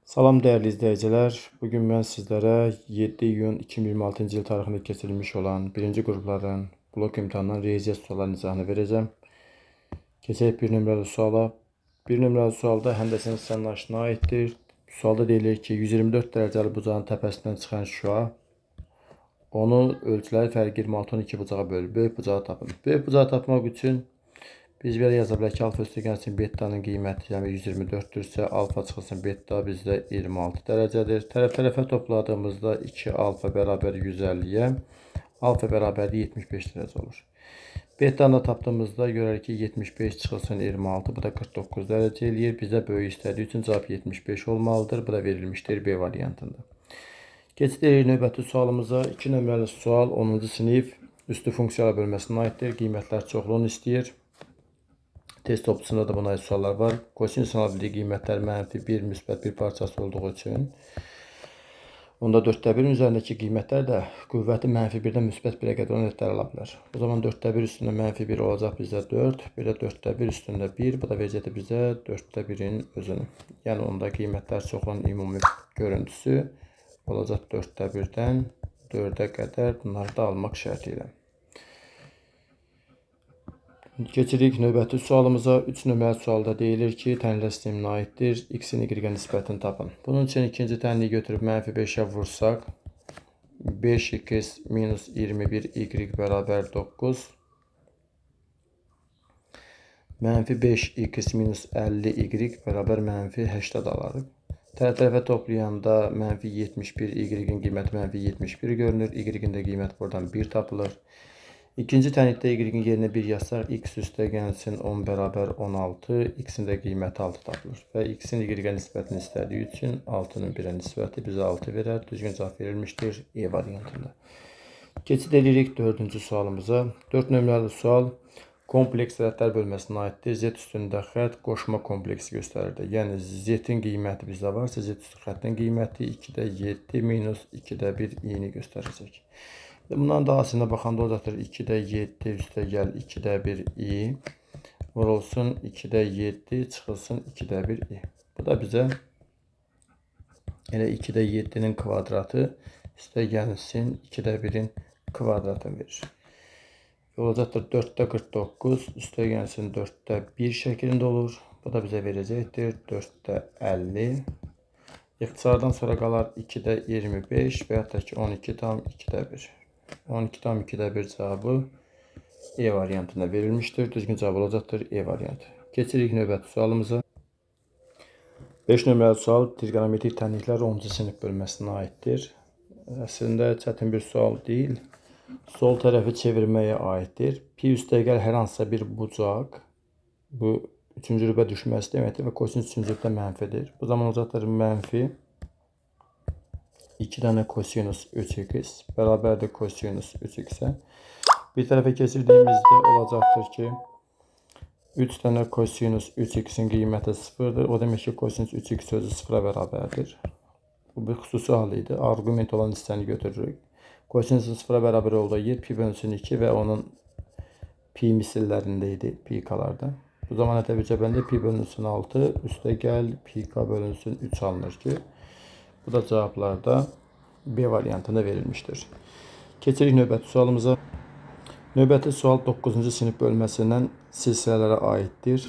Salam değerli izleyiciler. Bugün ben sizlere 7 iyun 2026 yıl tarixində keçirilmiş olan birinci qrupların blok imtahanından riyaziyyat suallarının izahını vereceğim. Keçək bir nömrəli suala. Bir nömrəli sualda həndəsənin sənnaşına aiddir. Sualda deyilir ki, 124 dərəcəli bucağın təpəsindən çıxan şüa onu ölçüləri fərqi 26-12 bucağa bölür. Böyük bucağı tapın. Böyük bucağı tapmaq üçün biz belə yaza bilərik ki, alfa üstəgəlsin bettanın qiyməti, yəni 124-dürsə, alfa çıxılsın betta bizdə 26 dərəcədir. Tərəf-tərəfə topladığımızda 2 alfa bərabər 150-yə, alfa bərabər 75 dərəcə olur. Bettanı da tapdığımızda görərik ki, 75 çıxılsın 26, bu da 49 dərəcə eləyir. Bizdə böyük istədiyi üçün cavab 75 olmalıdır. Bu da verilmişdir B variantında. Keçirik növbəti sualımıza. 2 nömrəli sual 10-cu sinif üstü funksiyalar bölməsinə aiddir. Qiymətlər çoxluğunu istəyir. Test toplusunda da buna aid suallar var. Kosinüs alabildiyi qiymətlər -1, müsbət 1 parçası olduğu üçün. Onda 4/1-in üzərindəki qiymətlər də qüvvəti -1-dən müsbət 1-ə qədər olan ədədlər ala bilər. O zaman 4/1 üstündə -1 olacaq bizdə 4, bir də 4/1 üstündə 1, bu da verəcəkdir bizə 4/1-in özünü. Yəni onda qiymətlər çoxluğunun ümumi görüntüsü olacaq 4/1-dən 4-ə qədər, bunları da almaq şərti ilə. Keçirik növbəti sualımıza. 3 nömrəli sualda deyilir ki, tənlər sisteminə aiddir. X-in Y-ə nisbətini tapın. Bunun üçün ikinci tənliyi götürüb -5-ə vursaq, 5x minus 21y bərabər 9, -5x minus 50y bərabər -80 alarıq. Tərəf-tərəfə toplayanda -71y-in qiyməti -71 görünür. Y-in də qiyməti buradan 1 tapılır. İkinci tənlikdə y-in yerinə 1 yazsaq, x üstə gəlsin 10 bərabər 16, x-in də qiyməti 6 tapılır. Və x-in y-ə nisbətini istədiyi üçün 6-nın 1-ə nisbəti bizə 6 verər. Düzgün cavab verilmişdir E variantında. Keçid edirik 4-cü sualımıza. 4 nömrəli sual kompleks ədədlər bölməsinə aiddir. Z üstündə xətt qoşma kompleksi göstərir. Yəni z-in qiyməti bizdə varsa, z üstü xəttin qiyməti 2-də 7 minus 2-də 1 i-ni göstərəcək. Bundan daha aslında baxanda olacaqdır 2-də 7 üstə gəl 2-də 1 i vurulsun 2-də 7 çıxılsın 2-də 1 i. Bu da bizə elə 2-də 7-nin kvadratı üstə gəlsin 2-də 1-in kvadratını verir. Olacaqdır 4-də 49 üstə gəlsin 4-də 1 şəklində olur. Bu da bizə verəcəkdir 4-də 50. İxtisardan sonra qalar 2-də 25 və yaxud da ki 12 tam 2-də 1. 12 tam 2-də 1 cavabı E variantında verilmiştir. Düzgün cavab olacaqdır E variantı. Keçirik növbəti sualımıza. 5 nömrəli sual trigonometrik tənliklər 10-cu sinif bölməsinə aiddir. Əslində çətin bir sual deyil. Sol tərəfi çevirməyə aiddir. Pi üstəgəl hər hansısa bir bucaq bu 3-cü rübə düşməsi deməkdir və kosinüs 3-cü rübdə mənfidir. Bu zaman olacaqdır mənfi 2 dənə kosinüs 3x bərabərdir kosinüs 3x-ə. Bir tərəfə keçirdiyimizdə olacaqdır ki, 3 dənə kosinüs 3x-in qiyməti 0-dır. O demək ki, kosinüs 3x özü 0-a bərabərdir. Bu bir xüsusi hal idi. Arqument olan hissəni götürürük. Kosinüs 0-a bərabər olduğu yer pi bölünsün 2 və onun pi misillərində idi, pikalarda. Bu zaman ədəbi-cəbəndə pi bölünsün 6, üstə gəl pi k bölünsün 3 alınır ki, bu da cavablarda B variantında verilmiştir. Keçirik növbəti sualımıza. Növbəti sual 9-cu sinif bölməsindən silsilələrə aiddir.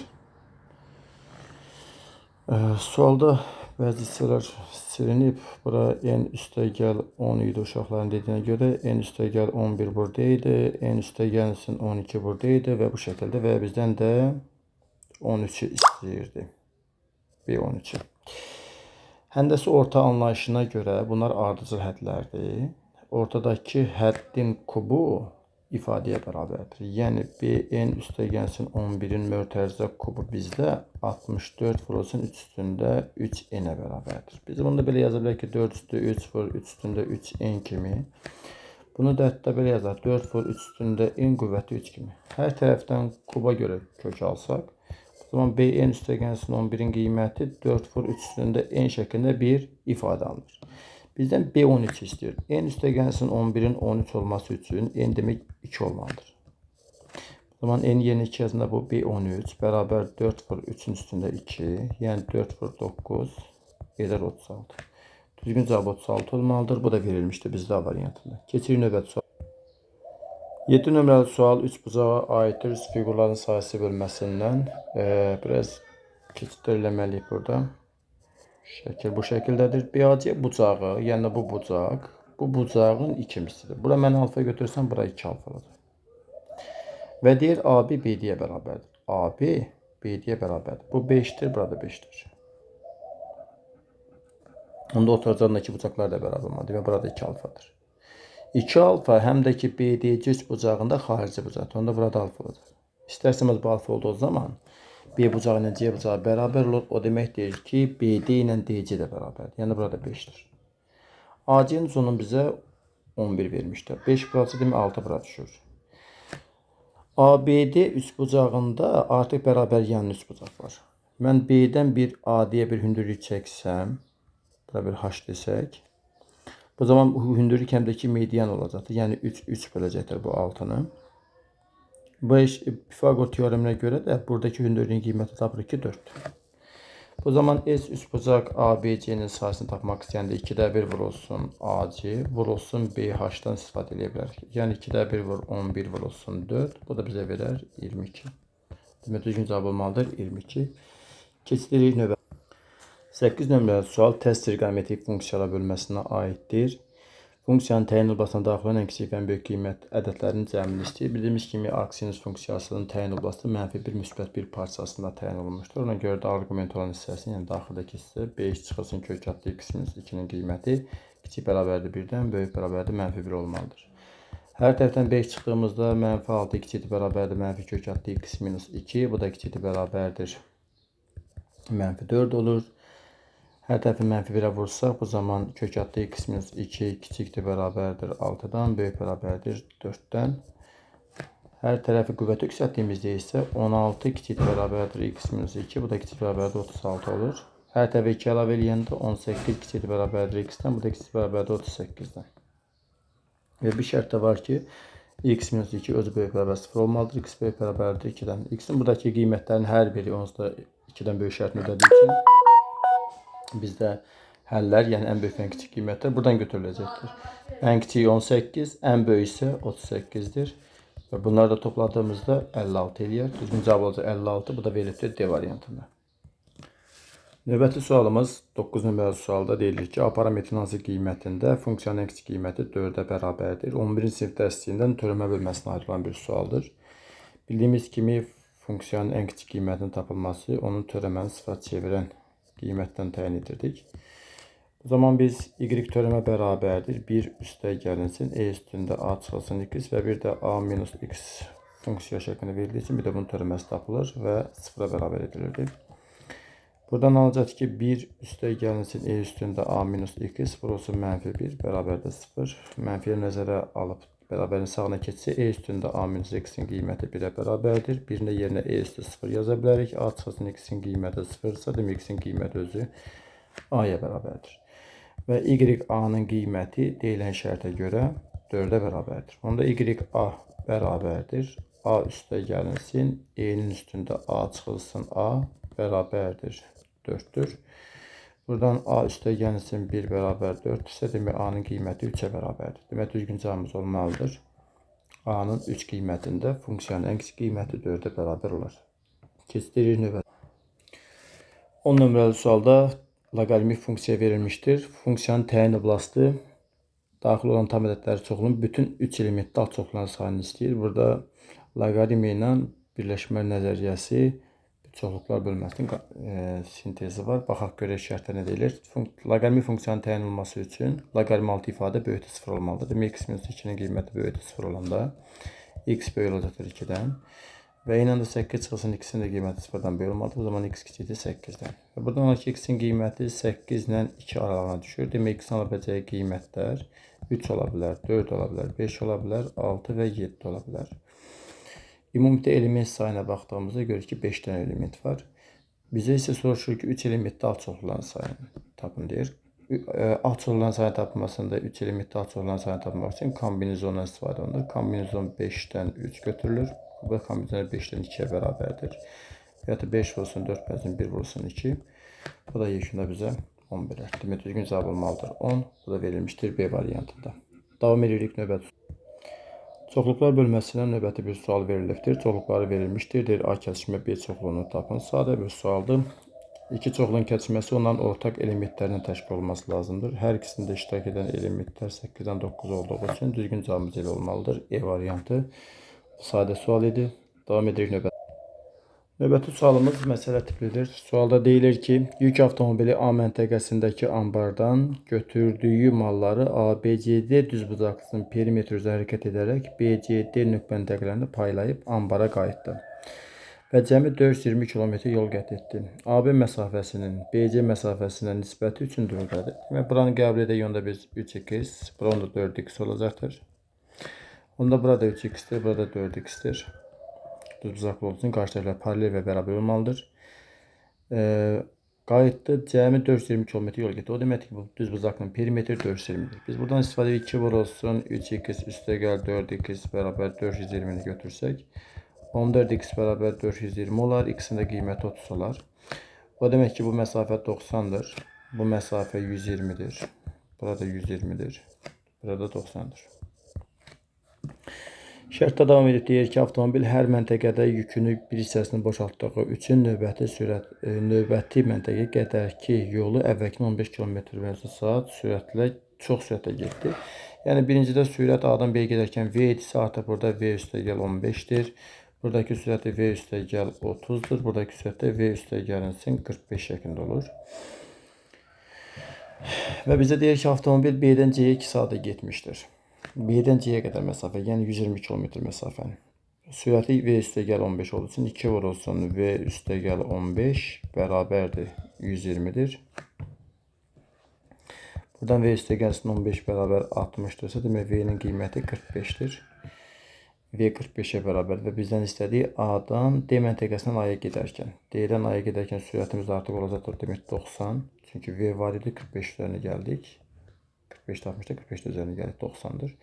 Sualda bəzi hissələr silinib. Bura n üstə gəl 10 idi uşaqların dediyinə görə. N üstə gəl 11 burada idi. N üstə gəlsin 12 burada idi və bu şəkildə və bizdən də 13'ü istəyirdi. B13'ü. Həndəsi orta anlayışına görə bunlar ardıcıl hədlərdir. Ortadakı həddin kubu ifadəyə bərabərdir. Yəni BN üstə gəlsin 11-in mötərizə kubu bizdə 64 vurulsun 3 üstündə 3n-ə bərabərdir. Biz bunu da belə yaza bilərik ki, 4 üstü 3 vur 3 üstündə 3n kimi. Bunu da hətta belə yazaq, 4 vur 3 üstündə n qüvvəti 3 kimi. Hər tərəfdən kuba görə kök alsaq, o zaman BN üstə gəlsin 11-in qiyməti 4 vur 3 üstündə n şəklində bir ifadə alınır. Bizdən B13 istəyir. N üstə gəlsin 11-in 13 olması üçün n demək 2 olmalıdır. O zaman n yerinə 2 yazında bu B13 bərabər 4 vur 3-ün üstündə 2, yəni 4 vur 9 Edir 36. Düzgün cavab 36 olmalıdır. Bu da verilmişdir bizdə A variantında. Keçirik növbəti sual. 7 nömrəli sual 3 bucağa aiddir. Üst fiqurların sayısı bölməsindən. Biraz keçidlər eləməliyik burada. Şəkil bu şəkildədir. BAC bucağı, yəni bu bucaq, bu bucağın ikimisidir. Bura mən alfa götürsəm, bura 2 alfa olacaq. Və deyir AB BD-yə bərabərdir. AB BD-yə bərabərdir. Bu 5-dir, burada 5-dir. Onda oturacağında iki bucaqlar da bərabər olmalıdır və burada 2 alfadır. 2 alfa həm də ki BDC 3 bucağında xarici bucaqdır. Onda burada alfa olacaq. İstərsəmiz bu alfa olduğu zaman B bucağı ilə C bucağı bərabər olur. O demək deyir ki, BD ilə DC də bərabərdir. Yəni burada 5-dir. AC-nin uzunluğu bizə 11 vermişdir. 5 burası demək 6 bura düşür. ABD üçbucağında artıq bərabər yan üçbucaq var. Mən B-dən bir AD-yə bir hündürlük çəksəm, bura bir H desək, bu zaman bu hündürlük həm də ki median olacaqdır. Yəni 3 böləcəkdir bu 6-nı. Bu Pifagor teoreminə görə də buradakı hündürlüyün qiyməti tapırıq ki 4-dür. Bu zaman S üçbucaq ABC-nin sayısını tapmaq istəyəndə 2-də 1 vurulsun AC, vurulsun BH-dan istifadə edə bilərik. Yəni 2-də 1 vur 11 vurulsun 4. Bu da bizə verər 22. Demək düzgün cavab olmalıdır 22. Keçirik növbə. 8 nömrəli sual test trigonometrik funksiyalar bölməsinə aiddir. Funksiyanın təyin oblasına daxil olan ən kiçik və ən böyük qiymət ədədlərinin cəmini istəyir. Bildiyimiz kimi arcsinus funksiyasının təyin oblasti mənfi 1 müsbət 1 parçasında təyin olunmuşdur. Ona görə də arqument olan hissəsinin, yəni daxildəki hissə 5 çıxılsın kök adlı x-2-nin qiyməti kiçik bərabərdir 1-dən, böyük bərabərdir mənfi 1 olmalıdır. Hər tərəfdən 5 çıxdığımızda mənfi 6 kiçik bərabərdir mənfi kök adlı x-2, bu da kiçik bərabərdir mənfi 4 olur. Hər tərəfi mənfi 1-ə vursaq, bu zaman kök adlı x-2 kiçikdir bərabərdir 6-dan, böyük bərabərdir 4-dən. Hər tərəfi qüvvət yüksəltdiyimizdə isə 16 kiçik bərabərdir x-2, bu da kiçik bərabərdir 36 olur. Hər tərəfi 2 əlavə eləyəndə 18 kiçik bərabərdir x-dən, bu da kiçik bərabərdir 38-dən. Və bir şərt də var ki, x-2 özü böyük bərabər 0 olmalıdır, x böyük bərabərdir 2-dən. X-in buradakı qiymətlərin hər biri onsuz da 2-dən böyük şərtini ödədiyi üçün bizdə həllər, yəni ən böyük və ən kiçik qiymətlər buradan götürüləcəkdir. Ən kiçik 18, ən böyük isə 38-dir. Və bunları da topladığımızda 56 eləyər. Düzgün cavab olacaq 56, bu da verilibdir D variantında. Növbəti sualımız 9 nömrəli sualda deyilir ki, A parametrin hansı qiymətində funksiyanın ən kiçik qiyməti 4-ə bərabərdir. 11-ci sinif dərsindən törəmə bölməsinə ayrılan bir sualdır. Bildiyimiz kimi funksiyanın ən kiçik qiymətinin tapılması onun törəməni sıfıra çevirən qiymətdən təyin edirdik. O zaman biz y törəmə bərabərdir. 1 üstə gəlinsin, e üstündə a çıxılsın x və bir də a minus x funksiya şəklində verildiyi üçün bir də bunun törəməsi tapılır və sıfıra bərabər edilirdi. Buradan alacaq ki 1 üstə gəlinsin, e üstündə a minus x vurulsun mənfi 1 bərabərdə 0. Mənfiyə nəzərə alıb bərabərin sağına keçsə e üstündə a minus x-in qiyməti 1-ə bərabərdir. Birində yerinə e üstə 0 yaza bilərik. A çıxılsın x-in qiyməti 0-sa, demək x-in qiyməti özü a-ya bərabərdir. Və y-a-nın qiyməti deyilən şərtə görə 4-ə bərabərdir. Onda y-a bərabərdir. A üstə gəlinsin, e-nin üstündə a çıxılsın a bərabərdir 4-dür. Buradan a üstə gəlinsin 1 bərabər 4 isə demək a-nın qiyməti 3-ə bərabərdir. Demək düzgün cavabımız olmalıdır. A-nın 3 qiymətində funksiyanın ən kiçik qiyməti 4-ə bərabər olar. Keçirik növbə. 10 nömrəli sualda loqaritmik funksiya verilmişdir. Funksiyanın təyin oblastı daxil olan tam ədədləri çoxluğunun bütün 3 elementli alt çoxluqların sayını istəyir. Burada loqaritm ilə birləşmə nəzəriyyəsi çoxluqlar bölməsinin sintezi var. Baxaq görək şərtlər nə deyilir. Loqaritmik funksiyanın təyin olması üçün loqaritm altı ifadə böyükdür 0 olmalıdır. Demək x-2-nin qiyməti böyükdür 0 olanda x böyük olacaqdır 2-dən. Və ilə də 8 çıxılsın x-in də qiyməti 0-dan böyük olmalıdır. O zaman x kiçikdir 8-dən. Və buradan ki x-in qiyməti 8 ilə 2 aralığına düşür. Demək x-in ala biləcəyi qiymətlər 3 ola bilər, 4 ola bilər, 5 ola bilər, 6 və 7 ola bilər. Ümumilikdə element sayına baxdığımızda görürük ki 5 dənə element var. Bizə isə soruşur ki 3 elementli alt çoxluqların sayını tapın deyir. Alt çoxluqların sayını tapılmasında 3 elementli alt çoxluqların sayını tapmaq üçün kombinizondan istifadə olunur. Kombinizon 5-dən 3 götürülür. Bu kombinizon 5-dən 2-yə bərabərdir. Ya da 5 vurulsun 4 bəzən 1 vurulsun 2. Bu da yekunda bizə 11'ler. Demək düzgün cavab olmalıdır 10. Bu da verilmiştir B variantında. Davam edirik növbəti. Çoxluqlar bölməsindən növbəti bir sual verilibdir. Çoxluqları verilmişdir. Deyir A kəsişmə B çoxluğunu tapın. Sadə bir sualdır. İki çoxluğun kəsişməsi onların ortaq elementlərindən təşkil olması lazımdır. Hər ikisində iştirak edən elementlər 8-dən 9 olduğu üçün düzgün cavabımız elə olmalıdır. E variantı. Sadə sual idi. Davam edirik növbəti. Növbəti sualımız məsələ tiplidir. Sualda deyilir ki, yük avtomobili A məntəqəsindəki ambardan götürdüyü malları ABCD düzbucaqlısının perimetri üzrə hərəkət edərək BCD nöqtələrində paylayıb ambara qayıtdı. Və cəmi 420 km yol qət etdi. AB məsafəsinin BC məsafəsinə nisbəti 3-ün dördədir. Və buranı qəbul edək, onda biz 3x, bura onda 4x olacaqdır. Onda burada 3x-dir, burada 4x-dir. Düzbucaqlı olduğu üçün qarşı tərəflər paralel və bərabər olmalıdır. Qayıtdı, cəmi 420 km yol getdi. O demək ki, bu düzbucaqlının perimetri 420-dir. Biz buradan istifadə 2 vur olsun, 3x üstə gəl 4x bərabər 420-ni götürsək, 14x bərabər 420 olar, ikisinin də qiyməti 30 olar. O demək ki, bu məsafə 90-dır, bu məsafə 120-dir, burada 120-dir, burada 90-dır. Şərtdə davam edib deyir ki, avtomobil hər məntəqədə yükünü bir hissəsini boşaltdığı üçün növbəti məntəqəyə qədərki yolu əvvəlki 15 km/saat sürətlə çox sürətlə getdi. Yəni birincidə sürət A-dan B-yə gedərkən V idisə, artıq burada V üstə gəl 15-dir. Buradakı sürəti V üstə gəl 30-dur. Buradakı sürətdə V üstə gəlinsin 45 şəklində olur. Və bizə deyir ki, avtomobil B-dən C-yə 2 saatda getmişdir. B-dən C-yə qədər məsafə, yəni 120 km məsafəni. Sürəti V üstə gəl 15 olduğu üçün 2 vur olsun V üstə gəl 15 bərabərdir 120-dir. Buradan V üstə gəlsin 15 bərabər 60-dırsa, demək V-nin qiyməti 45-dir. V 45-ə bərabər və bizdən istədiyi A-dan D məntəqəsindən A-ya gedərkən. D-dən A-ya gedərkən sürətimiz artıq olacaqdır, demək 90. Çünki V var idi, 45 üzərinə gəldik. 45 tapmışda 45 üzərinə gəlib 90-dır.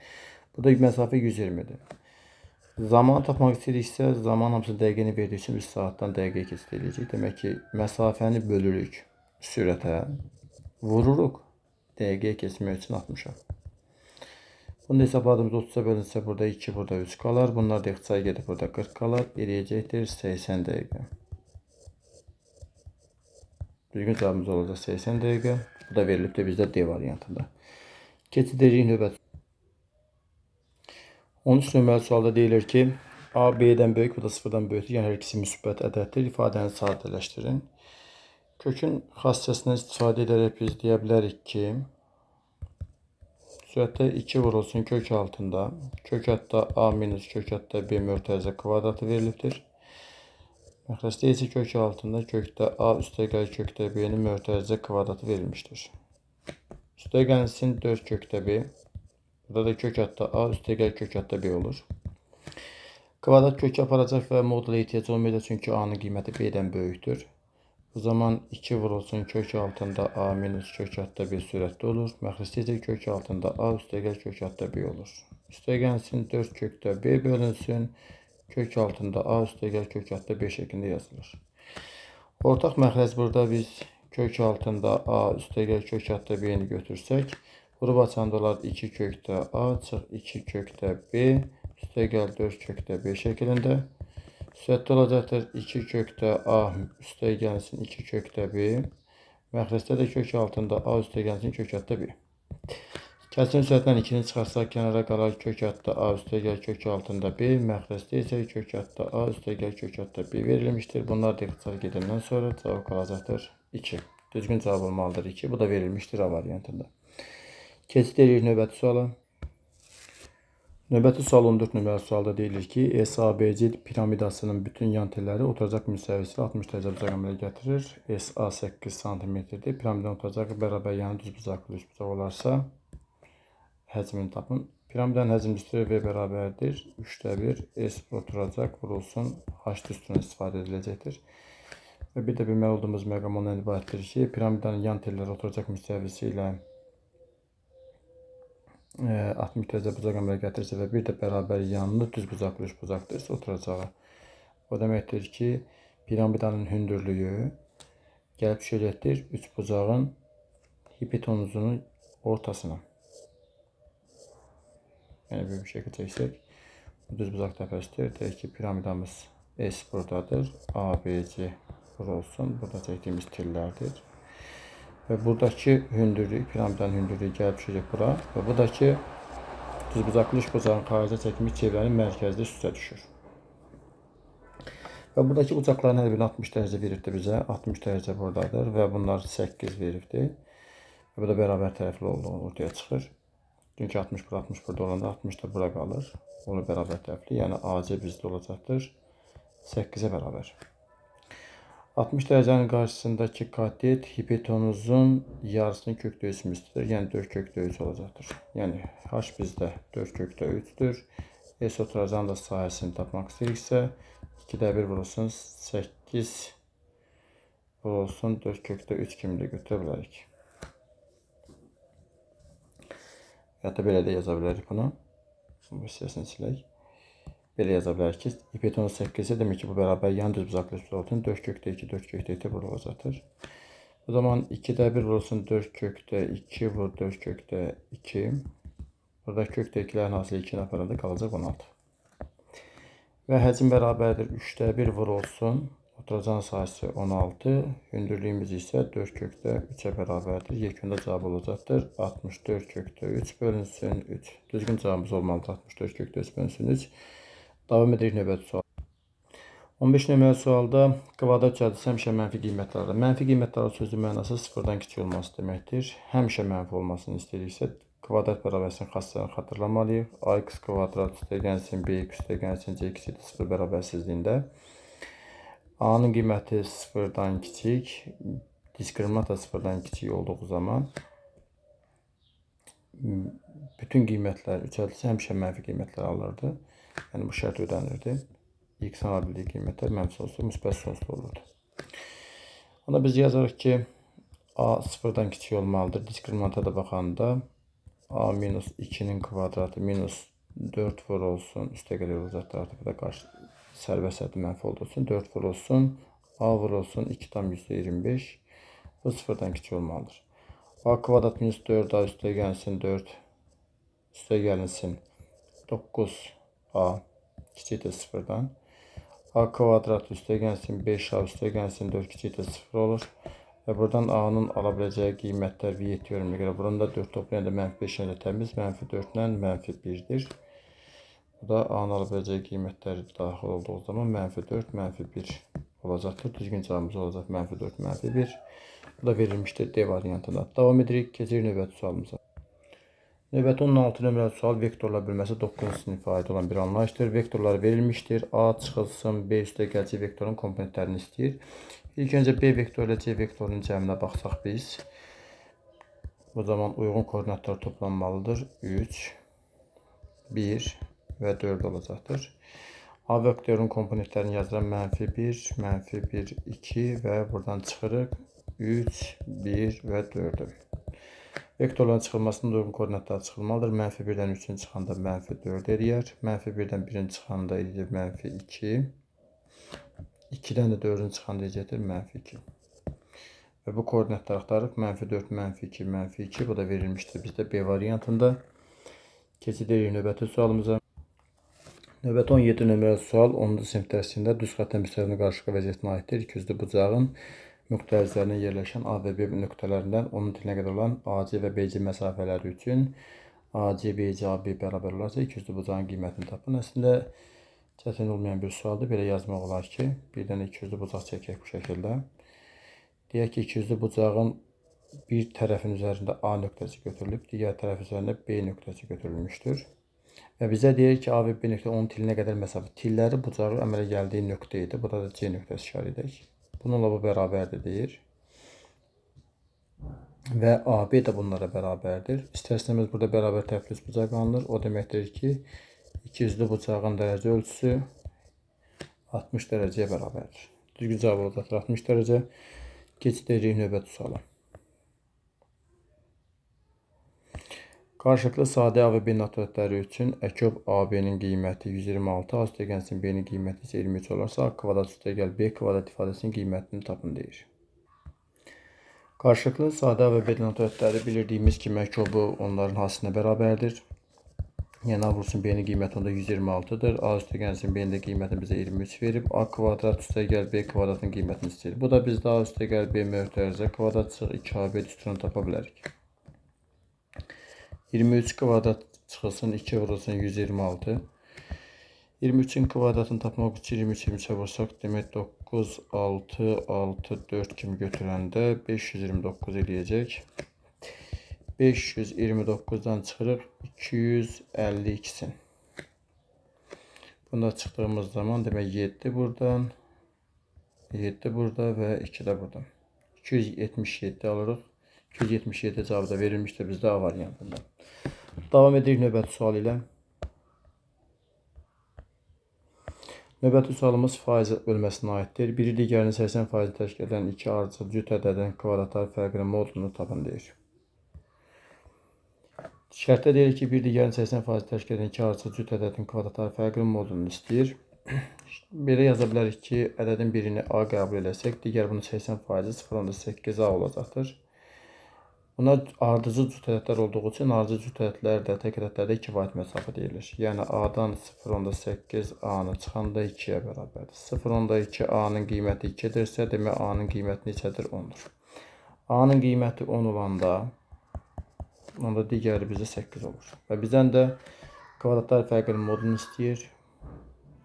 Burada məsafə 120-dir. Zaman tapmaq istəyiriksə, zaman hamısını dəqiqəni verdiyi üçün biz saatdan dəqiqəyə keçid edəcəyik. Demək ki, məsafəni bölürük sürətə, vururuq dəqiqəyə keçmək üçün 60-a. Bunu da hesabladığımız 30-a bölünsə, burada 2, burada 3 qalar. Bunlar da ixtisaya gedib, burada 40 qalar. Eləyəcəkdir 80 dəqiqə. Düzgün cavabımız olacaq 80 dəqiqə. Bu da verilibdir bizdə D variantında. Keçid edirik növbəti. 13 nömrəli sualda deyilir ki, A B-dən böyük, bu da 0-dan böyükdür. Yəni hər ikisi müsbət ədəddir. İfadəni sadələşdirin. Kökün xassəsindən istifadə edərək biz deyə bilərik ki, sürətdə 2 vurulsun kök altında. Kök hətta A minus kök hətta B mörtəzə kvadratı verilibdir. Məxrəsdə isə kök altında kökdə A üstə gəl kökdə B-nin mörtəzə kvadratı verilmişdir. Üstə gəlsin 4 kökdə B. Burada da kök hətta A üstə gəl kök hətta B olur. Kvadrat kökü aparacaq və modula ehtiyac olmayacaq, çünki A-nın qiyməti B-dən böyükdür. Bu zaman 2 vurulsun kök altında A minus kök hətta B sürətdə olur. Məxrəsdə isə kök altında A üstə gəl kök hətta B olur. Üstə gəlsin 4 kökdə B bölünsün. Kök altında A üstə gəl kök hətta B şəklində yazılır. Ortaq məxrəc burada biz kök altında A üstə gəl kök hətta B-ni götürsək, vurub açanda olar 2 kökdə A çıx 2 kökdə B üstə gəl 4 kökdə B şəklində. Sürətdə olacaqdır 2 kökdə A üstə gəlsin 2 kökdə B. Məxrəcdə də kök altında A üstə gəlsin kök hətta B. Kəsin sürətindən 2-ni çıxarsaq kənara qalar kök hətta A üstə gəl kök altında B. Məxrəcdə isə kök hətta A üstə gəl kök hətta B verilmişdir. Bunlar da ixtisar gedəndən sonra cavab qalacaqdır 2. Düzgün cavab olmalıdır 2. Bu da verilmişdir A variantında. Keçid edirik növbəti suala. Növbəti sual 14 nömrəli sualda deyilir ki, SABC piramidasının bütün yan telləri oturacaq müstəvisi 60 dərəcə bucaq əmələ gətirir. SA 8 cm-dir. Piramidanın oturacaq bərabər yanı düzbucaqlı üçbucaq olarsa, həcmini tapın. Piramidanın həcmi üstü V bərabərdir. 3də 1 S oturacaq vurulsun H üstünə istifadə ediləcəkdir. Və bir də bilməli olduğumuz məqam ondan ibarətdir ki, piramidanın yan telləri oturacaq müstəvisi ilə 60 dərəcə bucaq əmələ gətirirsə və bir də bərabər yanlı düzbucaqlı üçbucaqdırsa oturacağı. O deməkdir ki, piramidanın hündürlüyü gəlib düşəcəkdir üçbucağın hipotenuzunun ortasına. Yəni bir şəkil çəksək, bu düzbucaq təpəsidir. Deyək ki, piramidamız S buradadır. ABC bura olsun. Burada çəkdiyimiz tillərdir. Və buradakı hündürlük, piramidanın hündürlüyü gəlib düşəcək bura. Və buradakı düzbucaqlı üçbucağın xaricə çəkilmiş çevrənin mərkəzdə üstə düşür. Və buradakı bucaqların hər birini 60 dərəcə verirdi bizə. 60 dərəcə buradadır və bunlar 8 veribdi. Və bu da bərabər tərəfli olduğu ortaya çıxır. Çünki 60 bura, 60 burada olanda 60 da bura qalır. Onu bərabər tərəfli. Yəni AC bizdə olacaqdır 8-ə bərabər. 60 dərəcənin qarşısındakı katet hipotenuzun yarısının kökdöyüsümüzdür. Yəni 4 kökdöyüs olacaqdır. Yəni H bizdə 4 kökdöyüsdür. S oturacağın da sahəsini tapmaq istəyiriksə 2'də 1 vurulsun 8 vurulsun 4 kökdə 3 kimi də götürə bilərik. Hətta belə də yaza bilərik bunu. Bu hissəsini silək. Belə yaza bilərik ki, hipotenuz 8-i demək ki, bu bərabər yan düzbucaqlı üçbucağın 4 kökdə 2, 4 kökdə 2 burada olacaqdır. O zaman 2'də 1 vurulsun 4 kökdə 2 vur 4 kökdə 2. Burada kökdə 2'lərin hasılı 2'ni aparanda qalacaq 16. Və həcm bərabərdir 3'də 1 vurulsun. Oturacağın sayısı 16. Hündürlüyümüz isə 4 kökdə 3'ə bərabərdir. Yekunda cavab olacaqdır. 64 kökdə 3 bölünsün 3. Düzgün cavabımız olmalıdır. 64 kökdə 3 bölünsün 3. Davam edirik növbəti sual. 15 nömrəli sualda kvadrat cədisi həmişə mənfi qiymətlərdir. Mənfi qiymətlər sözün mənası sıfırdan kiçik olması deməkdir. Həmişə mənfi olmasını istəyiriksə kvadrat bərabərsinin xasslarını xatırlamalıyıq. Ax kvadrat üstəgəlsin bx üstəgəlsin cx 0 bərabərsizliyində a-nın qiyməti sıfırdan kiçik, diskriminant da sıfırdan kiçik olduğu zaman bütün qiymətlər üçəltisi həmişə mənfi qiymətlər alırdı. Yəni bu şərt ödənirdi. X-in ala bildiyi qiymətlər mənfi sonsuz, müsbət sonsuz olurdu. Ona biz yazarıq ki, a sıfırdan kiçik olmalıdır. Diskriminanta da baxanda a minus 2'nin kvadratı minus 4 vurulsun. Üstə gəlir olacaqdır artıq. Bu da qarşı sərbəst sərti mənfi olduğu üçün 4 vurulsun. A vurulsun 2 tam %25. Bu sıfırdan kiçik olmalıdır. A kvadrat minus 4a üstə gəlsin 4. Üstə gəlinsin 9a kiçikdir sıfırdan. A kvadrat üstə gəlsin 5a üstə gəlsin 4 kiçikdir 0 olur. Və buradan a-nın ala biləcəyi qiymətlər V7 teoreminə görə buranın da 4 toplayanda mənfi 5 ilə təmiz, mənfi 4 ilə mənfi 1'dir. Bu da a-nın ala biləcəyi qiymətlər daxil olduğu zaman mənfi 4, mənfi 1 olacaqdır. Düzgün cavabımız olacaq mənfi 4, mənfi 1. Bu da verilmişdir D variantında. Davam edirik, keçirik növbəti sualımıza. Növbəti 16 nömrəli sual vektorlar bölməsi 9-cu sinifə aid olan bir anlayışdır. Vektorlar verilmişdir. A çıxılsın B üstə gələcək vektorun komponentlərini istəyir. İlk öncə B vektoru ilə C vektorunun cəminə baxsaq biz. Bu zaman uyğun koordinatlar toplanmalıdır. 3, 1 və 4 olacaqdır. A vektorunun komponentlərini yazıram. -1, -1, 2 və buradan çıxırıq. 3, 1 və 4'ü. Vektorların çıxılmasında uyğun koordinatlar çıxılmalıdır. -1'dən 3'ün çıxanda -4 eləyər. -1'dən 1'in çıxanda eləyir -2. 2'dən də 4'ün çıxanda eləyəcəkdir -2. Və bu koordinatları axtarırıq. -4, -2, -2. Bu da verilmişdir bizdə B variantında. Keçirik növbəti sualımıza. Növbəti 17 nömrəli sual 10-cu sinif dərsində düz xəttə müstəvinin qarşılıqlı vəziyyətinə aiddir. İkiyüzlü bucağın nöqtələrində yerləşən A və B nöqtələrindən onun tilinə qədər olan AC və BC məsafələri üçün AC, BC, AB bərabər olarsa ikiyüzlü bucağın qiymətini tapın. Əslində çətin olmayan bir sualdır. Belə yazmaq olar ki, bir dənə ikiyüzlü bucaq çəkək bu şəkildə. Deyək ki, ikiyüzlü bucağın bir tərəfin üzərində A nöqtəsi götürülüb, digər tərəf üzərində B nöqtəsi götürülmüşdür. Və bizə deyir ki, A və B nöqtə onun tilinə qədər məsafə. Tilləri bucağın əmələ gəldiyi nöqtə idi. Burada da C nöqtəsi işarə edək. Bununla bu bərabərdir deyir. Və AB də bunlara bərabərdir. İstərsəmiz burada bərabər tərəfli bucaq alınır. O deməkdir ki, ikiyüzlü bucağın dərəcə ölçüsü 60 dərəcəyə bərabərdir. Düzgün cavab olacaqdır 60 dərəcə. Keçirik növbəti suala. Qarşılıqlı sadə A və B naturətləri üçün əkop AB-nin qiyməti 126, A üstə gəlsin B-nin qiyməti isə 23 olarsa, A kvadrat üstə gəl B kvadrat ifadəsinin qiymətini tapın deyir. Qarşılıqlı sadə və B denotatörləri bildiğimiz kimi məkobu onların hasına bərabərdir. Yəni A vursun B-nin qiyməti onda 126'dır. A üstəgəlsin B-nin də qiymətini bizə 23 verib. A kvadrat üstəgəl B kvadratın qiymətini istəyir. Bu da bizdə A üstəgəl B mötərizə kvadrat çıxır 2AB düsturunu tapa bilərik. 23 kvadrat çıxılsın 2 vurulsun 126. 23'ün kvadratını tapmaq üçün 23 23'e vursaq demək 9 6 6 4 kimi götürəndə 529 eləyəcək. 529'dan çıxırıq 252'sin. Bunda çıxdığımız zaman demək 7 buradan, 7 burada və 2 də buradan. 277 alırıq. 277 cavabı da verilmişdir bizdə A variantında. Davam edirik növbəti sual ilə. Növbəti sualımız faiz bölməsinə aiddir. Biri digərini 80% təşkil edən iki ardıcıl cüt ədədin kvadratlar fərqinin modulunu tapın deyir. Şərtdə deyir ki, bir digərini 80% təşkil edən iki ardıcıl cüt ədədin kvadratlar fərqinin modulunu istəyir. Belə yaza bilərik ki, ədədin birini A qəbul eləsək, digər bunun 80%-i 0.8 A olacaqdır. Buna ardıcıl cüt ədədlər olduğu üçün ardıcıl cüt ədədlər də tək ədədlərdə 2 vahid məsafə deyilir. Yəni A-dan 0.8 A-nı çıxanda 2-yə bərabərdir. 0.2 A-nın qiyməti 2-dirsə, demək A-nın qiyməti neçədir? 10-dur. A-nın qiyməti 10 olanda onda digəri bizə 8 olur. Və bizdən də kvadratlar fərqinin modulunu istəyir.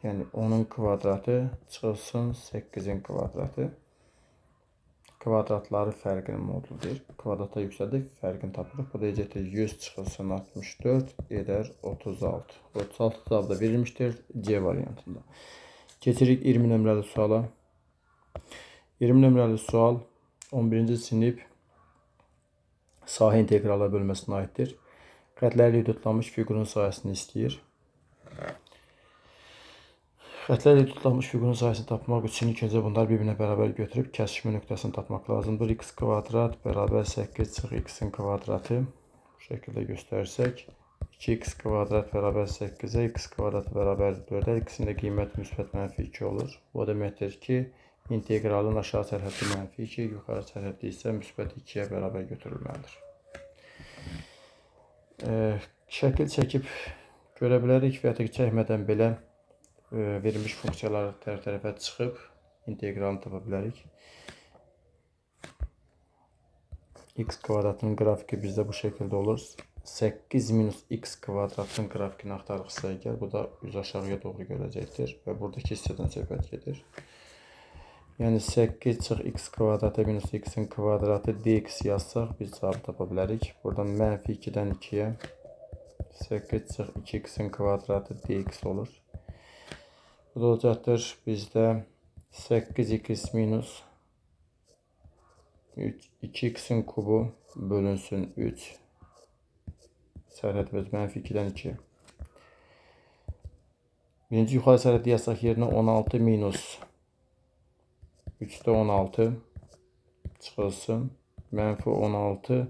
Yəni 10'un kvadratı çıxılsın 8'in kvadratı. Kvadratları fərqinin moduludur. Kvadrata yüksəldik, fərqini tapırıq. Bu da necədir? 100 çıxılsın 64 edər 36. 36 cavabı da verilmişdir C variantında. Keçirik 20 nömrəli suala. 20 nömrəli sual 11-ci sinif sahə inteqrallar bölməsinə aiddir. Xətlərlə hüdudlanmış fiqurun sahəsini istəyir. Xətlərlə hüdudlanmış fiqurun sahəsini tapmaq üçün ilk öncə bunlar bir-birinə bərabər götürüb kəsişmə nöqtəsini tapmaq lazımdır. X kvadrat bərabər 8 çıx X-in kvadratı. Bu şəkildə göstərsək 2x kvadrat bərabər 8-ə, x kvadratı bərabər 4-ə, X-in də qiyməti müsbət mənfi 2 olur. Bu deməkdir ki, inteqralın aşağı sərhəddi mənfi 2, yuxarı sərhəddi isə müsbət 2-yə bərabər götürülməlidir. Şəkil çəkib görə bilərik və ya çəkmədən belə verilmiş funksiyalar tərəfə çıxıb inteqralını tapa bilərik. X kvadratının qrafiki bizdə bu şəkildə olur. 8 minus x kvadratının qrafikini axtarırıqsa əgər, bu da üz aşağıya doğru gələcəkdir və buradakı hissədən söhbət gedir. Yəni 8 çıx x kvadratı minus x-in kvadratı dx yazsaq biz cavabı tapa bilərik. Buradan mənfi 2-dən 2-yə 8 çıx 2x-in kvadratı dx olur. Bu da olacaqdır bizdə 8x minus 2x'in kubu bölünsün 3. Sərhəd öz mənfi 2-dən 2. Birinci yuxarı sərhəddi yazsaq yerinə 16 minus 3'də 16 çıxılsın. Mənfi 16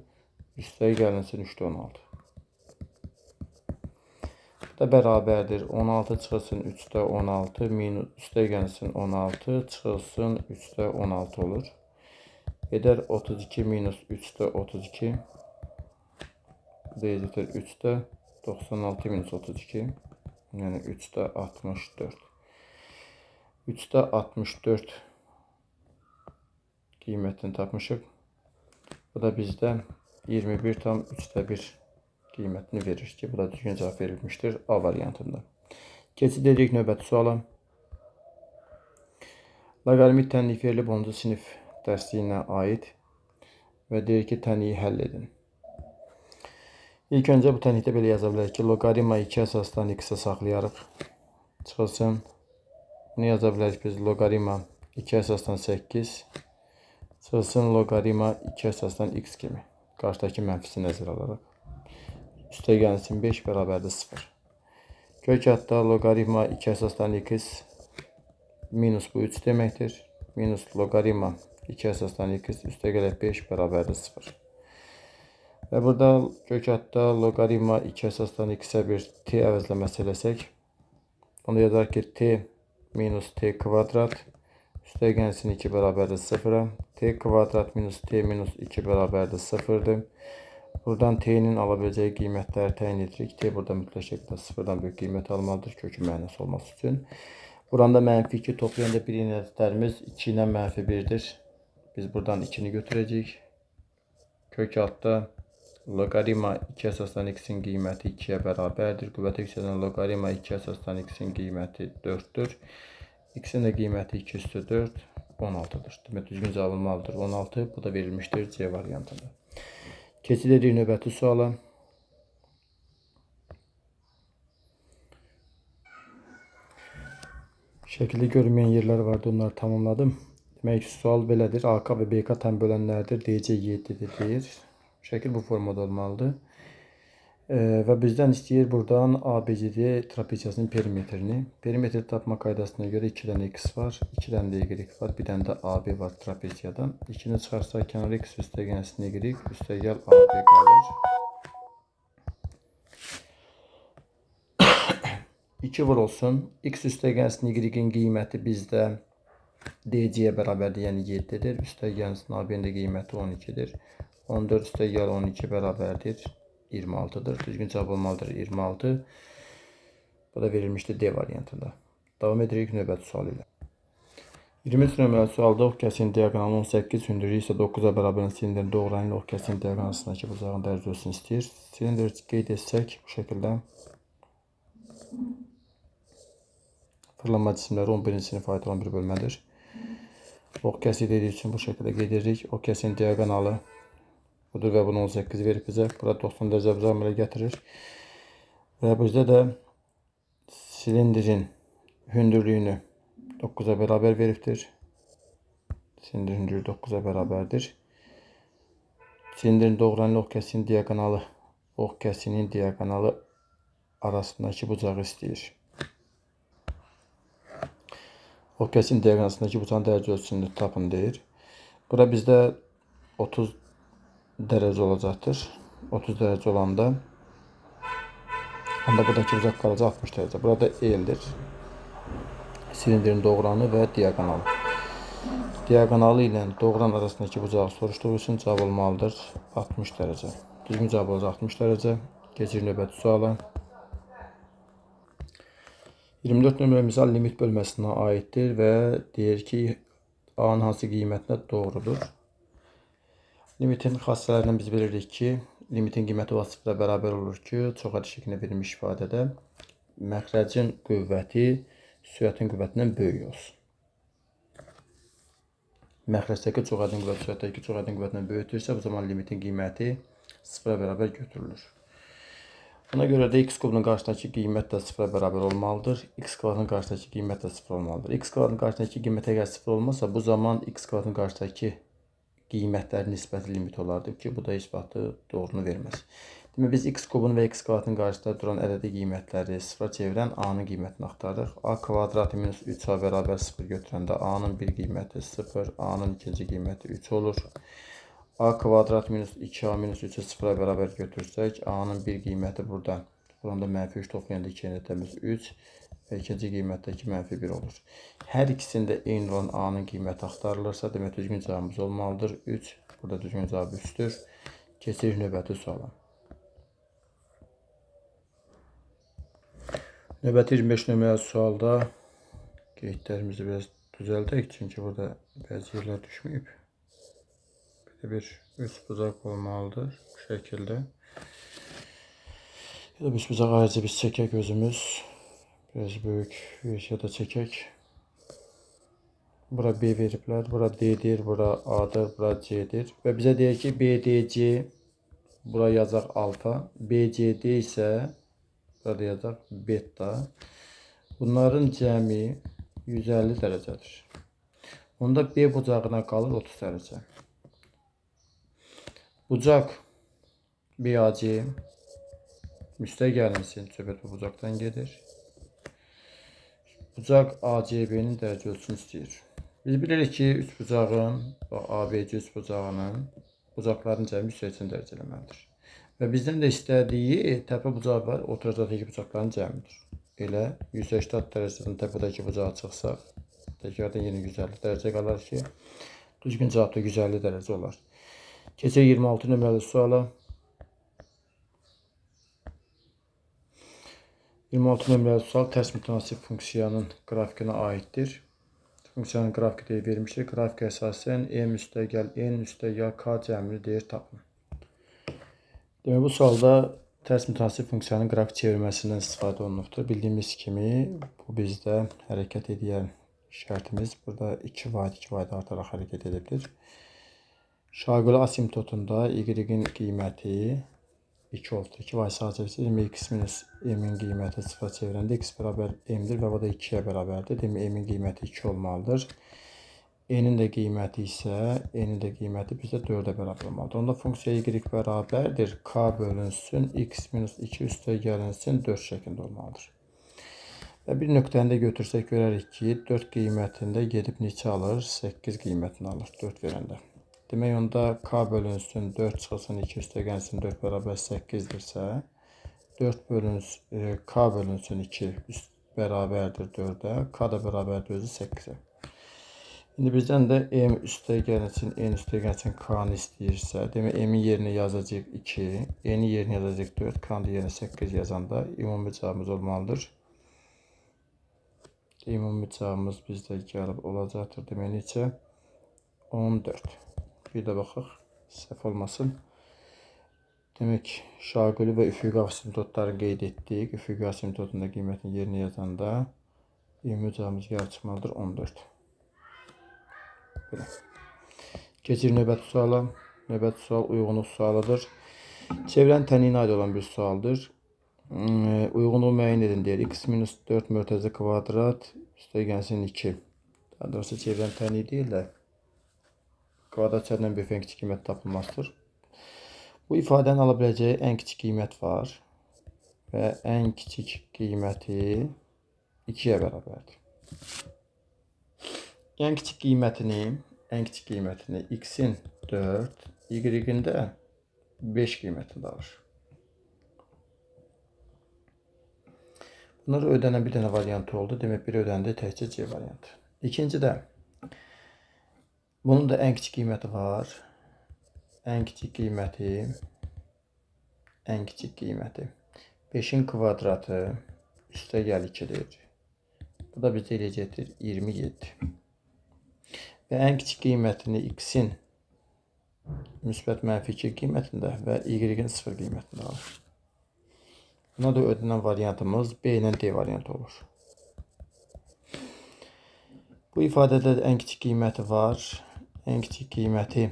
üstə gəlinsin 3'də 16. Da bərabərdir 16 çıxılsın 3'də 16 minus üstə gəlsin 16 çıxılsın 3'də 16 olur. Edər 32 minus 3'də 32 deyəcəkdir 3'də 96 minus 32 yəni 3'də 64. 3'də 64 qiymətini tapmışıq. Bu da bizdə 21,3'də 1 qiymətini verir ki, bu da düzgün cavab verilmişdir A variantında. Keçid edirik növbəti suala. Loqaritmik tənlik verilib 10-cu sinif dərsliyinə aid və deyir ki, tənliyi həll edin. İlk öncə bu tənlikdə belə yaza bilərik ki, loqaritma 2 əsasdan x-ə saxlayarıq. Çıxılsın. Bunu yaza bilərik biz loqaritma 2 əsasdan 8 çıxılsın loqaritma 2 əsasdan x kimi. Qarşıdakı mənfisi nəzərə alaraq. Üstə gəlsin 5 bərabərdir 0. Kök hətta loqaritma 2 əsasdan x minus bu 3 deməkdir. Minus loqaritma 2 əsasdan x üstə gələk 5 bərabərdir 0. Və burada kök hətta loqaritma 2 əsasdan x-ə bir t əvəzləməsi eləsək, onu yazar ki, t minus t kvadrat Üstəgənsin 2 bərabərdir 0-a. T kvadrat minus T minus 2 bərabərdir 0-dır. Buradan T'nin alabileceği qiymətləri təyin edirik. T burada mütləq şəkildə 0-dan böyük qiymət almalıdır kökün mənası olması üçün. Buranda mənfi 2 toplayanda bir ədədlərimiz 2 ilə mənfi 1'dir. Biz buradan 2'ni götürəcəyik. Kök altda loqaritma 2 əsasdan x'in qiyməti 2'yə bərabərdir. Qüvvətə yüksələn loqaritma 2 əsasdan x'in qiyməti 4'dür. X'in də qiyməti 2 üstü 4, 16'dır. Demək düzgün cavab olmalıdır 16. Bu da verilmişdir C variantında. Keçid edirik növbəti suala. Şəkildə görünməyən yerlər vardı, onları tamamladım. Demək ki, sual belədir. AK və BK tam bölənlərdir. DC 7'dir deyir. Şəkil bu formada olmalıdır. Və bizdən istəyir buradan ABCD trapeziyasının perimetrini. Perimetri tapma qaydasına görə 2 dənə x var, 2 dənə də y var, bir dənə də AB var trapeziyadan. 2'ni çıxarsaq kənar x üstəgənsin y, üstəgəl AB qalır. 2 vurulsun. X üstəgənsin y-in qiyməti bizdə DC-yə bərabərdir, yəni 7'dir. Üstəgənsin AB-nin də qiyməti 12'dir. 14 üstəgəl 12 bərabərdir 26'dır. Düzgün cavab olmalıdır 26. Bu da verilmiştir D variantında. Davam edirik növbəti sual ilə. 23 nömrəli sualda ox kəsiyin diaqonalı 18, hündürlüyü isə 9'a bərabər silindrin doğrudan ilə ox kəsiyin diaqonalındakı buzağın dərc ölçüsünü istəyir. Silindr qeyd etsək bu şəkildə. Fırlanma cisimləri 11-ci sinif aid olan bir bölmədir. Ox kəsiyi dediyi üçün bu şəkildə qeyd edirik. Ox kəsiyin diaqonalı budur və bunu 18 verib bizə. Burada 90 dərəcə buzağı əmələ gətirir. Və bizdə də silindrin hündürlüyünü 9'a bərabər veribdir. Silindrin hündürlüyü 9'a bərabərdir. Silindrin doğrudan ox kəsiyin diaqonalı, ox kəsiyinin diaqonalı arasındakı bucağı istəyir. Ox kəsiyin diaqonalındakı bucağın dərc ölçüsünü tapın deyir. Bura bizdə 30 dərəcə olacaqdır. 30 dərəcə olanda buradakı bucaq qalacaq 60 dərəcə. Burada L'dir. Silindrin doğranı və diaqonalı. Diaqonalı ilə doğran arasındakı bucağı soruşduğu üçün cavab olmalıdır 60 dərəcə. Düzgün cavab olacaq 60 dərəcə. Keçir növbəti suala. 24 nömrə misal limit bölməsinə aiddir və deyir ki, A-nın hansı qiymətinə doğrudur. Limitin xassələrindən biz bilirik ki, limitin qiyməti o sıfıra bərabər olur ki, çox adi şəklində verilmiş ifadədə məxrəcin qüvvəti sürətin qüvvətindən böyük olsun. Məxrəcdəki çox adın qüvvəti sürətdəki çox adın qüvvətindən böyütürsə, bu zaman limitin qiyməti sıfıra bərabər götürülür. Buna görə də x kubunun qarşısındakı qiymət də sıfıra bərabər olmalıdır. X kvadratın qarşısındakı qiymət də sıfır olmalıdır. X kvadratın qarşısındakı qiymət əgər sıfır olmazsa, bu zaman x kvadratın qarşısındakı qiymətlərin nisbəti limit olardı ki, bu da heç vaxt doğrunu verməz. Demək, biz x kubun və x kvadratın qarşısında duran ədədi qiymətləri sıfıra çevirən A-nın qiymətini axtarırıq. A kvadratı minus 3A bərabər 0 götürəndə A-nın bir qiyməti 0, A-nın ikinci qiyməti 3 olur. A kvadrat minus 2A minus 3'ü 0'a bərabər götürsək, A-nın bir qiyməti burada. Buranda mənfi 3 toplayanda 2 ədədimiz 3 və ikinci qiymətdəki mənfi 1 olur. Hər ikisində eyni olan A-nın qiyməti axtarılırsa, demək düzgün cavabımız olmalıdır 3. Burada düzgün cavab 3'dür. Keçirik növbəti suala. Növbəti 25 nömrəli sualda qeydlərimizi biraz düzəldək, çünki burada bəzi yerlər düşməyib. Bir üç bucaq olmalıdır bu şəkildə. Ya da üç bucaq ayrıca biz çəkək özümüz. Biraz böyük versiyada çəkək. Bura B veriblər, bura D'dir, bura A'dır, bura C'dir. Və bizə deyir ki, BDC, bura yazacaq alfa, BCD isə burada yazacaq beta. Bunların cəmi 150 dərəcədir. Onda B bucağına qalır 30 dərəcə. Bucaq BAC müstəgəlmisin, söhbət bu bucaqdan gedir. Bucaq ACB-nin dərc ölçüsünü istəyir. Biz bilirik ki, üç bucağın, ABC üç bucağının bucaqların cəmi 180 dərəcə eləməlidir. Və bizdən də istədiyi təpə bucağı var, oturacaqdakı bucaqların cəmidir. Elə 180 dərəcədən təpədəki bucağı çıxsaq, Tekrardan yeni 150 dərəcə qalır ki, düzgün cavab da 150 dərəcə olar. Keçir 26 nömrəli suala. 26 nömrəli sual tərs mütənasib funksiyanın qrafikinə aiddir. Funksiyanın qrafiki deyə vermişdir. Qrafika əsasən m üstəgəl n üstəgəl k cəmini deyir tapın. Demək, bu sualda tərs mütənasib funksiyanın qrafik çevirməsindən istifadə olunubdur. Bildiyimiz kimi bu bizdə hərəkət edən şərtimiz burada 2 vayd artaraq hərəkət edilir. Şaquli asimptotunda y-in qiyməti 2 oldu. 2 vayd sağa çevirsək, x minus m-in qiyməti 0 çevirəndə x bərabər m-dir və bu da 2-yə bərabərdir. Demək, m-in qiyməti 2 olmalıdır. N-in də qiyməti isə, n-in də qiyməti bizdə 4-ə bərabər olmalıdır. Onda funksiya y bərabərdir. K bölünsün, x minus 2 üstə gəlinsin 4 şəklində olmalıdır. Və bir nöqtəni də götürsək, görərik ki, 4 qiymətində gedib neçə alır? 8 qiymətini alır 4 verəndə. Demək, onda k bölünsün 4 çıxılsın 2 üstə gəlsin 4 bərabər 8-dirsə, 4 bölünsün, k bölünsün 2 bərabərdir 4-ə, k da bərabərdir özü 8-ə. İndi bizdən də m üstə gəlsin, n üstə gəlsin k-nı istəyirsə, demək, m-in yerinə yazacaq 2, n-in yerinə yazacaq 4, k-nın yerinə 8 yazanda ümumi cavabımız olmalıdır. Ümumi cavabımız bizdə gəlib olacaqdır. Demək, neçə? 14. Bir də baxaq, səhv olmasın. Demək, şaquli və üfüqi asimptotları qeyd etdik. Üfüqi asimptotunda qiymətini yerinə yazanda ümumi cavabımız gəlib çıxmalıdır 14. Belə. Keçir növbəti suala. Növbəti sual uyğunluq sualıdır. Çevrənin tənliyinə aid olan bir sualdır. Uyğunluğu müəyyən edin deyir. X minus 4 mörtəzə kvadrat üstə gəlsin 2. Daha doğrusu çevrənin tənliyi deyil də kvadrat çərindən böyük ən kiçik qiymət tapılmasıdır. Bu ifadənin ala biləcəyi ən kiçik qiymət var və ən kiçik qiyməti 2-yə bərabərdir. Ən kiçik qiymətini x-in 4, y-in də 5 qiymətində alır. Bunlar ödənən bir dənə variantı oldu. Demək, bir ödəndə təkcə C variantı. İkinci də bunun da ən kiçik qiyməti var. Ən kiçik qiyməti 5-in kvadratı üstə gəl 2-dir. Bu da bizə eləyəcəkdir 27. Və ən kiçik qiymətini x-in müsbət mənfi 2 qiymətində və y-in 0 qiymətində alır. Buna da ödənən variantımız B ilə D variantı olur. Bu ifadədə ən kiçik qiyməti var. Ən kiçik qiyməti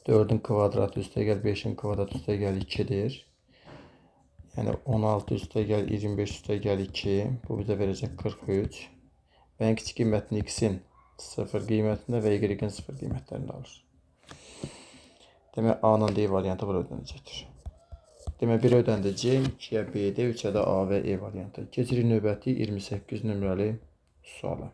4-ün kvadratı üstə gəl 5-in kvadratı üstə gəl 2-dir. Yəni 16 üstə gəl 25 üstə gəl 2. Bu bizə verəcək 43. Və ən kiçik qiymətini x-in 0 qiymətində və y-in 0 qiymətlərində alır. Demək, A-nın D variantı bura ödənəcəkdir. Demək, 1 ödəndə C, 2-yə B, D, 3-ə də A və E variantı. Keçirik növbəti 28 nömrəli suala.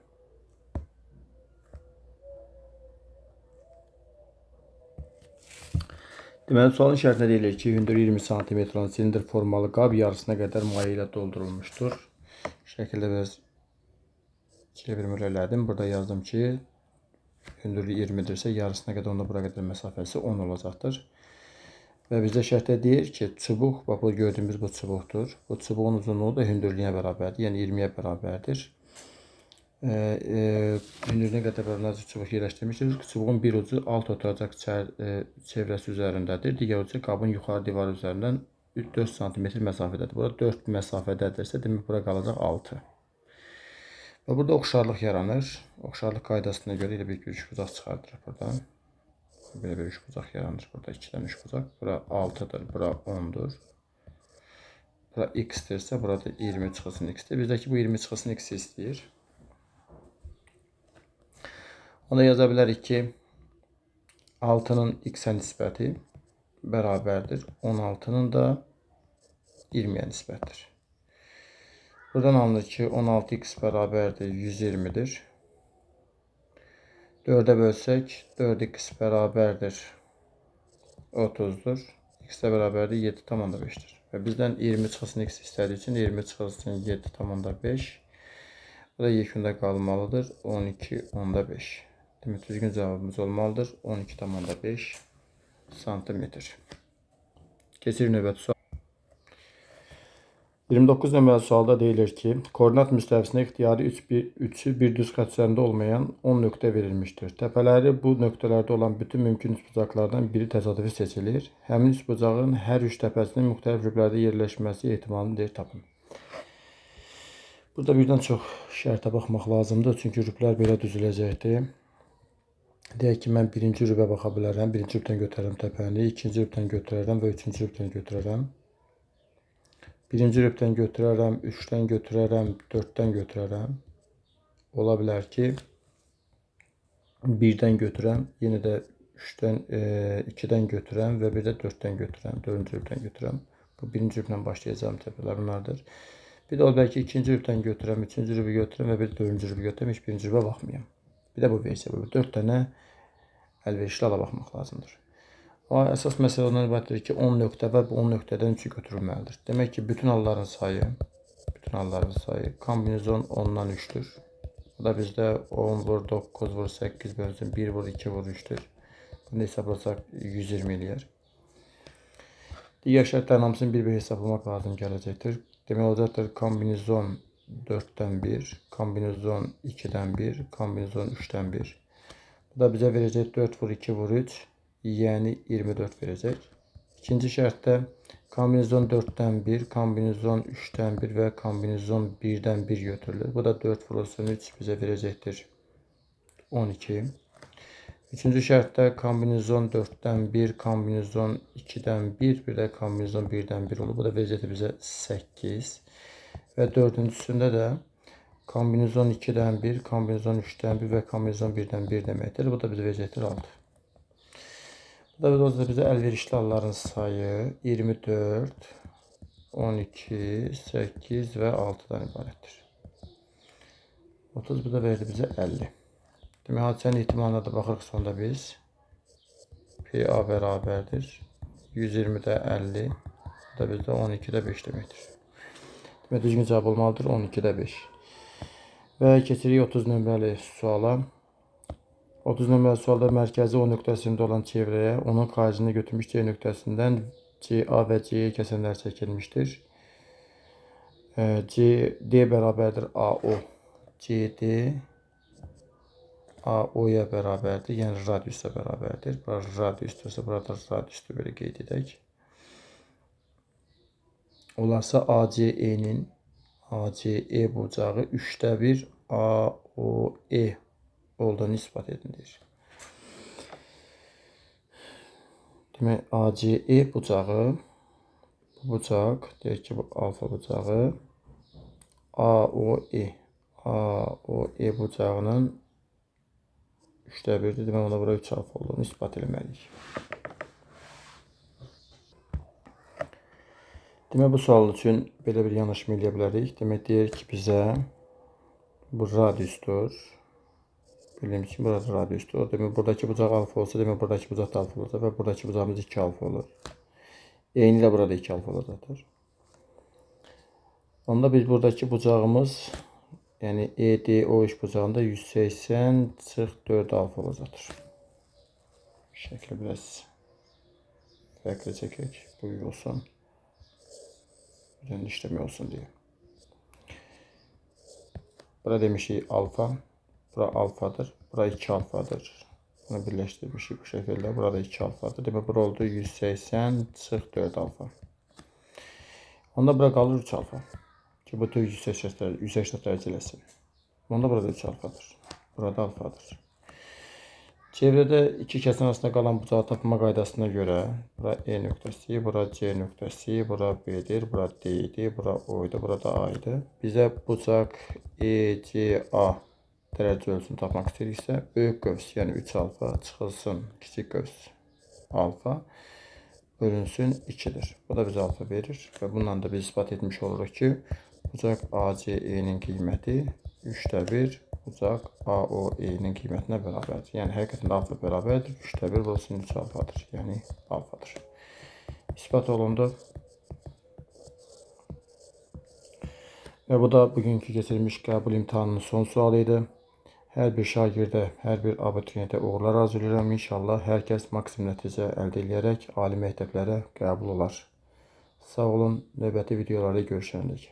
Deməli, sualın şərtinə deyilir ki, hündürlüyü 20 sm olan silindr formalı qab yarısına qədər maye ilə doldurulmuşdur. Şəkildə biraz çevirmə elədim. Burada yazdım ki, hündürlüyü 20-dirsə, yarısına qədər onda bura qədər məsafəsi 10 olacaqdır. Və bizdə şərtdə deyir ki, çubuq, bax, bu gördüyümüz bu çubuqdur. Bu çubuğun uzunluğu da hündürlüyünə bərabərdir, yəni 20-yə bərabərdir. Hündürlüyünə qədər bərabər çubuq yerləşdirmişdir. Çubuğun bir ucu alt oturacaq çevrəsi üzərindədir. Digər ucu qabın yuxarı divarı üzərindən 4 sm məsafədədir. Burada 4 məsafədədirsə, demək, bura qalacaq 6. Və burada oxşarlıq yaranır. Oxşarlıq qaydasına görə elə bir üçbucaq çıxardırıq burada. Belə bir üçbucaq yaranır. Burada 2-dən üçbucaq. Bura 6-dır, bura 10-dur. Bura x-dirsə, burada 20 çıxılsın x-dir. Bizdəki bu 20 çıxılsın x istəyir. Ona yaza bilərik ki, 6-nın x-ə nisbəti bərabərdir 16-nın da 20-yə nisbətdir. Buradan alınır ki, 16x bərabərdir 120-dir. 4-ə bölsək, 4x bərabərdir 30-dur. X-ə bərabərdir 7,5-dir. Və bizdən 20 çıxılsın x istədiyi üçün 20 çıxılsın 7,5. Bu da yekunda qalmalıdır. 12,5. Demək düzgün cavabımız olmalıdır. 12,5 santimetr. Keçirik növbəti sual. 29 nömrəli sualda deyilir ki, koordinat müstəvisinə ixtiyari üçü bir düz xətt üzərində olmayan 10 nöqtə verilmişdir. Təpələri bu nöqtələrdə olan bütün mümkün üçbucaqlardan biri təsadüfi seçilir. Həmin üçbucağın hər üç təpəsinin müxtəlif rüblərdə yerləşməsi ehtimalını deyir tapın. Burada birdən çox şərtə baxmaq lazımdır. Çünki rüblər belə düzüləcəkdir. Deyək ki, mən birinci rübə baxa bilərəm. Birinci rübdən götürərəm təpəni, ikinci rübdən götürərəm və üçüncü rübdən götürərəm. Birinci rübdən götürərəm, 3-dən götürərəm, 4-dən götürərəm. Ola bilər ki, 1-dən götürəm, yenə də 3-dən, 2-dən götürəm və bir də 4-dən götürəm, 4-cü rübdən götürəm. Bu birinci rübdən başlayacağım təpələr bunlardır. Bir də ola bilər ki, ikinci rübdən götürəm, üçüncü rübü götürəm və bir də 4-cü rübü götürəm, heç birinci rübə baxmayam. Bir də bu versiya, bu 4 dənə əlverişli ala baxmaq lazımdır. Amma əsas məsələ ondan ibarətdir ki, 10 nöqtə və bu 10 nöqtədən 3-ü götürülməlidir. Demək ki, bütün halların sayı kombinizon 10-dan 3-dür. Bu da bizdə 10 vur, 9 vur, 8 bölünsün, 1 vur, 2 vur, 3-dür. Bunu hesablasaq 120 eləyər. Digər şərtlərin hamısını bir-bir hesablamaq lazım gələcəkdir. Demək olacaqdır kombinizon 4-dən 1, kombinizon 2-dən 1, kombinizon 3-dən 1. Bu da bizə verəcək 4 vur, 2 vur, 3. Yəni 24 verəcək. İkinci şərtdə kombinizon 4-dən 1, kombinizon 3-dən 1 və kombinizon 1-dən 1 götürülür. Bu da 4 vurulsun 3 bizə verəcəkdir 12. Üçüncü şərtdə kombinizon 4-dən 1, kombinizon 2-dən 1, bir də kombinizon 1-dən 1 olur. Bu da verəcəkdir bizə 8. Və dördüncüsündə də kombinizon 2-dən 1, kombinizon 3-dən 1 və kombinizon 1-dən 1 deməkdir. Bu da bizə verəcəkdir 6. Burada bizə əlverişli halların sayı 24, 12, 8 və 6-dan ibarətdir. 30 bu da verdi bizə 50. Demək, hadisənin ehtimalına da baxırıq sonda biz. PA bərabərdir. 120-də 50. Bu da bizdə 12-də 5 deməkdir. Demək, düzgün cavab olmalıdır 12-də 5. Və keçirik 30 nömrəli suala. 30 nömrəli sualda mərkəzi O nöqtəsində olan çevrəyə onun xaricini götürmüş C nöqtəsindən CA və CE kəsənlər çəkilmişdir. D bərabərdir AO. CD AO-ya bərabərdir, yəni radiusa bərabərdir. Burada radiusdursa, burada radiusdur, belə qeyd edək. Olarsa ACE-nin ACE bucağı 3-də 1 AOE olduğunu ispat edilir. Demək, ACE bucağı, bu bucaq, deyək ki, bu alfa bucağı, AOE bucağının 3-də 1-dir. Demək, ona bura 3 alfa olduğunu ispat etməliyik. Demək, bu sual üçün belə bir yanaşma eləyə bilərik. Demək, deyir ki, bizə bu radiusdur. Bildiyimiz kimi burada radiusdur. Demək, buradakı bucaq alfa olsa, demək, buradakı bucaq da alfa olacaq və buradakı bucağımız 2 alfa olur. Eyni ilə burada 2 alfa olacaqdır. Onda biz buradakı bucağımız, yəni EDO3 bucağında 180 çıx 4 alfa olacaqdır. Şəkli biraz fərqli çəkək, böyük olsun. Üzərində işləmək olsun deyə. Bura demişik alfa. Bura alfadır. Bura 2 alfadır. Bunu birləşdirmişik bu şəkildə. Burada 2 alfadır. Demək, bura oldu 180 çıx 4 alfa. Onda bura qalır 3 alfa. Ki, bu 180 dərəcə eləsin. Onda burada 3 alfadır. Burada alfadır. Çevrədə iki kəsin arasında qalan bucağı tapma qaydasına görə bura E nöqtəsi, bura C nöqtəsi, bura B'dir, bura D idi, bura O idi, bura da A idi. Bizə bucaq ECA dərəcə ölçüsünü tapmaq istəyiriksə, böyük qövs, yəni 3 alfa çıxılsın kiçik qövs alfa bölünsün 2-dir. Bu da bizə alfa verir və bununla da biz ispat etmiş oluruq ki, bucaq ACE-nin qiyməti 3-də 1 bucaq AOE-nin qiymətinə bərabərdir. Yəni, həqiqətən alfa bərabərdir. 3-də 1 olsun 3 alfadır. Yəni, alfadır. İspat olundu. Və bu da bugünkü keçirilmiş qəbul imtahanının son sualı idi. Hər bir şagirdə, hər bir abituriyentə uğurlar arzulayıram. İnşallah hər kəs maksimum nəticə əldə edərək ali məktəblərə qəbul olar. Sağ olun. Növbəti videolarda görüşərik.